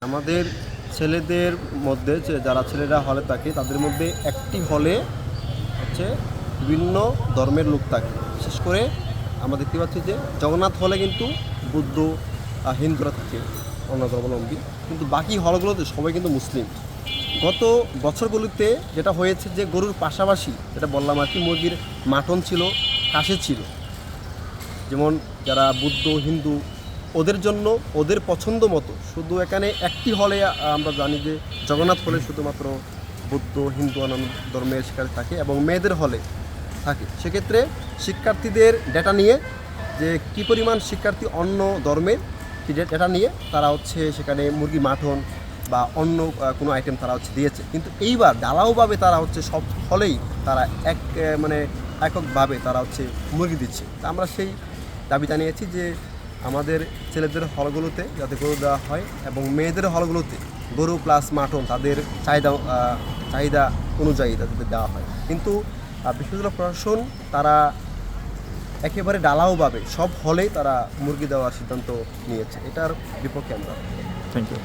আমাদের ছেলেদের মধ্যে যারা ছেলেরা হলে থাকে তাদের মধ্যে একটি হলে হচ্ছে বিভিন্ন ধর্মের লোক থাকে। বিশেষ করে আমরা দেখতে পাচ্ছি যে জগন্নাথ হলে কিন্তু বৌদ্ধ হিন্দুরা থাকে, অন্য ধর্মাবলম্বী, কিন্তু বাকি হলগুলোতে সবাই কিন্তু মুসলিম। গত বছরগুলিতে যেটা হয়েছে যে গরুর পাশাপাশি যেটা বললাম আর কি, মুরগির মাটন ছিল, কাশে ছিল। যেমন যারা বৌদ্ধ হিন্দু ওদের জন্য ওদের পছন্দ মতো শুধু এখানে একটি হলে আমরা জানি যে জগন্নাথ হলে শুধুমাত্র বৌদ্ধ হিন্দু অন্যান্য ধর্মের শিক্ষার্থী থাকে এবং মেয়েদের হলে থাকে। সেক্ষেত্রে শিক্ষার্থীদের ডেটা নিয়ে যে কী পরিমাণ শিক্ষার্থী অন্য ধর্মের ডেটা নিয়ে তারা হচ্ছে সেখানে মুরগি মাটন বা অন্য কোনো আইটেম তারা হচ্ছে দিয়েছে। কিন্তু এইবার ঢালাওভাবে তারা হচ্ছে সব হলেই তারা এককভাবে তারা হচ্ছে মুরগি দিচ্ছে। তা আমরা সেই দাবি জানিয়েছি যে আমাদের ছেলেদের হলগুলোতে যাতে গরু দেওয়া হয় এবং মেয়েদের হলগুলোতে গরু প্লাস মাটন তাদের চাহিদা অনুযায়ী তাদের দেওয়া হয়। কিন্তু বিশ্ববিদ্যালয় প্রশাসন তারা একেবারে ঢালাওভাবে সব হলেই তারা মুরগি দেওয়ার সিদ্ধান্ত নিয়েছে। এটার বিপক্ষে আমরা। Thank you.